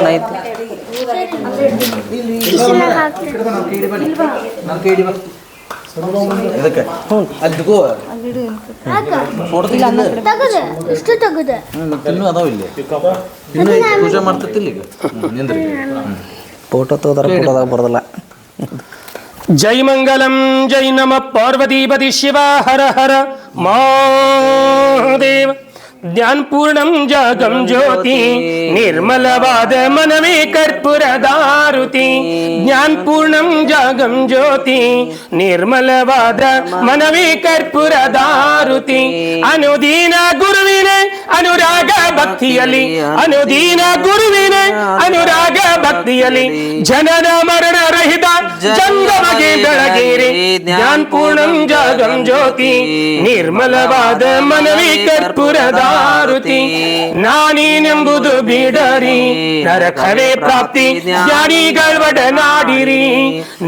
ಆಯ್ತು ಇದಕ್ಕೆ ಅಲ್ಲಿಗೂ ಇನ್ನೂ ಅದಾವ ಇಲ್ಲಿ ಇನ್ನೂ ಪೂಜೆ ಮಾಡ್ತೈತಿಲ್ಲ ಈಗ ನಿಂದ್ರಿ ಫೋಟೋ ತೋದಾರ ಫೋಟೋದಾಗ ಬರೋದಿಲ್ಲ. ಜೈ ಮಂಗಲಂ ಜೈ ನಮ ಪಾರ್ವತೀಪತಿ ಶಿವ ಹರ ಹರ ಮಹಾದೇವ. ಜ್ಞಾನಪೂರ್ಣಂ ಜಾಗಂ ಜ್ಯೋತಿ ನಿರ್ಮಲವಾದ ಮನವೇ ಕರ್ಪೂರದಾರುತಿ. ಜ್ಞಾನಪೂರ್ಣಂ ಜಾಗಂ ಜ್ಯೋತಿ ನಿರ್ಮಲವಾದ ಮನವೇ ಕರ್ಪೂರದಾರುತಿ. ಅನುದೀನ ಗುರುವಿನ ಅನುರಾಗ ಭಕ್ತಿಯಲ್ಲಿ ಅನುದೀನ ಗುರುವಿನ ಅನುರಾಗ ಭಕ್ತಿಯಲ್ಲಿ ಜನನ ಮರಣ ರಹಿತ ಜಂಗಮಗೆ ಬೆಳಗೇರಿ. ಜ್ಞಾನಪೂರ್ಣಂ ಜಾಗಂ ಜ್ಯೋತಿ ನಿರ್ಮಲವಾದ ಮನವೇ ಕರ್ಪೂರದಾರುತಿ. ನಾನೇನೆಂಬುದು ಬಿಡರಿ ನರಕವೇ ಪ್ರಾಪ್ತಿ ಜ್ಞಾನಿಗಳ ಒಡನಾಡಿರಿ.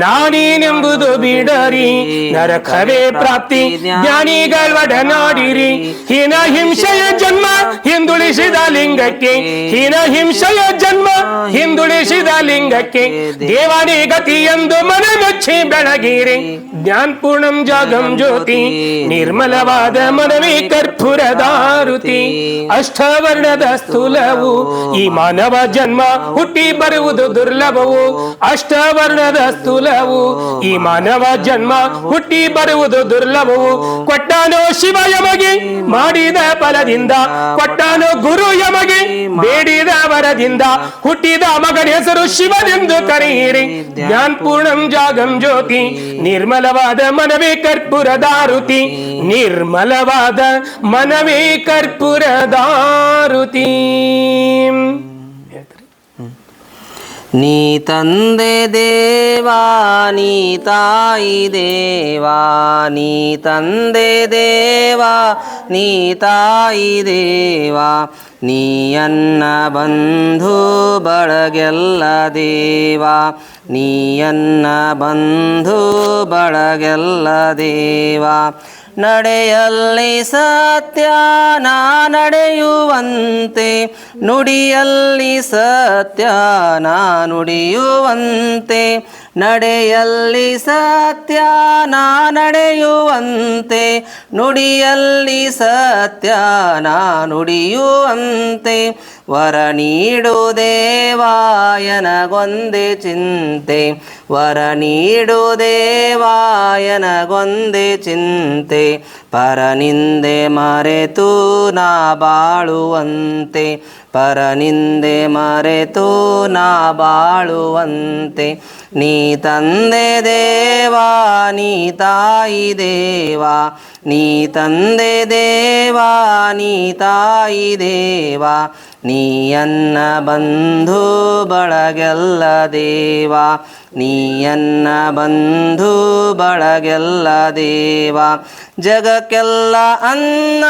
ನಾನೇನೆಂಬುದು ಬಿಡರಿ ನರಕವೇ ಪ್ರಾಪ್ತಿ ಜ್ಞಾನಿಗಳ ಒಡನಾಡಿರಿ. ಹೀನ ಹಿಂಸೆಯ ಜನ್ಮ ಹಿಂದುಳಿಸಿದ ಲಿಂಗಕ್ಕೆ ಹೀನ ಹಿಂಸೆಯ ಜನ್ಮ ಹಿಂದುಳಿಸಿದ ಲಿಂಗಕ್ಕೆ ದೇವನೇ ಗತಿ ಎಂದು ಮನ ಮುಚ್ಚಿ ಬೆಳಗಿರಿ. ಜ್ಞಾನಪೂರ್ಣಂ ಜಾಗಂ ಜ್ಯೋತಿ ನಿರ್ಮಲವಾದ ಮನವೇ ಕರ್ಪೂರದಾರುತಿ. ಅಷ್ಟವರ್ಣದ ಸ್ಥೂಲವು ಈ ಮಾನವ ಜನ್ಮ ಹುಟ್ಟಿ ಬರುವುದು ದುರ್ಲಭವು. ಅಷ್ಟವರ್ಣದ ಸ್ಥೂಲವು ಈ ಮಾನವ ಜನ್ಮ ಹುಟ್ಟಿ ಬರುವುದು ದುರ್ಲಭವು. ಕೊಟ್ಟಾನೋ ಶಿವ ಯಮಗೆ ಮಾಡಿದ ಫಲದಿಂದ ಕೊಟ್ಟಾನೋ ಗುರು ಯಮಗೆ ಬೇಡಿದ ವರದಿಂದ ಹುಟ್ಟಿದ ಮಗನ ಹೆಸರು ಶಿವನೆಂದು ಕರೆಯಿರಿ. ಜ್ಞಾನಪೂರ್ಣಂ ಜಾಗಂ ಜ್ಯೋತಿ ನಿರ್ಮಲವಾದ ಮನವೇ ಕರ್ಪೂರದಾರುತಿ. ನಿರ್ಮಲವಾದ ಮನವೇ ಕರ್ಪೂರದಾರುತಿ. ನೀ ತಂದೆ ದೇವಾ ನೀ ತಾಯಿ ದೇವಾ ನೀ ತಂದೆ ದೇವಾ ನೀ ತಾಯಿ ದೇವಾ ನೀ ಅನ್ನ ಬಂಧು ಬಳಗೆಲ್ಲ ದೇವಾ ನೀ ಅನ್ನ ಬಂಧು ಬಳಗೆಲ್ಲ ದೇವಾ. ನಡೆಯಲ್ಲಿ ಸತ್ಯ ನಾ ನಡೆಯುವಂತೆ ನುಡಿಯಲ್ಲಿ ಸತ್ಯ ನಾ ನುಡಿಯುವಂತೆ. ನಡೆಯಲ್ಲಿ ಸತ್ಯ ನಾ ನಡೆಯುವಂತೆ ನುಡಿಯಲ್ಲಿ ಸತ್ಯ ನಾ ನುಡಿಯುವಂತೆ. ವರ ನೀಡು ದೇವಾಯನಗೊಂದೆ ಚಿಂತೆ ವರ ನೀಡು ದೇವಾಯನಗೊಂದೆ ಚಿಂತೆ. ಪರನಿಂದೆ ಮರೆತು ನಾ ಬಾಳುವಂತೆ ಪರನಿಂದೆ ಮರೆತು ನಾ ಬಾಳುವಂತೆ. ನೀ ತಂದೆ ದೇವಾ ನೀ ತಾಯಿ ದೇವಾ ನೀ ತಂದೆ ದೇವಾ ನೀ ತಾಯಿ ದೇವಾ ನೀ ಅನ್ನ ಬಂಧು ಬಳಗೆಲ್ಲ ದೇವಾ ನೀ ಅನ್ನ ಬಂಧು ಬಳಗೆಲ್ಲ ದೇವಾ. ಜಗಕ್ಕೆಲ್ಲ ಅನ್ನ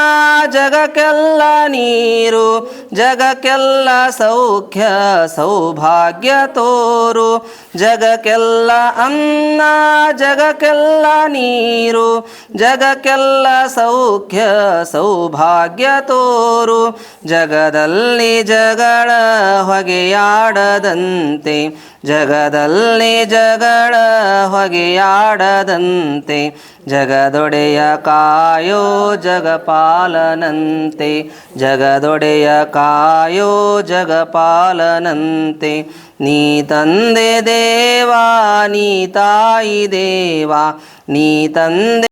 ಜಗಕ್ಕೆಲ್ಲ ನೀರು ಜಗಕ್ಕೆಲ್ಲ ಸೌಖ್ಯ ಸೌಭಾಗ್ಯ ತೋರು. ಜಗಕ್ಕೆಲ್ಲ ಅನ್ನ ಜಗಕ್ಕೆಲ್ಲ ನೀರು ಜಗಕ್ಕೆಲ್ಲ ಸೌಖ್ಯ ಸೌಭಾಗ್ಯ ತೋರು. ಜಗದಲ್ಲಿ ಜಗಳ ಹೊಗೆಯಾಡದಂತೆ ಜಗದಲ್ಲಿ ಜಗಳ ಹೊಗೆಯಾಡದಂತೆ. ಜಗದೊಡೆಯ ಕಾಯೋ ಜಗಪಾಲನಂತೆ ಜಗದೊಡೆಯ ಕಾಯೋ ಜಗಪಾಲನಂತೆ. ನೀ ತಂದೆ ದೇವಾ ನೀ ತಾಯಿ ದೇವಾ ನೀ ತಂದೆ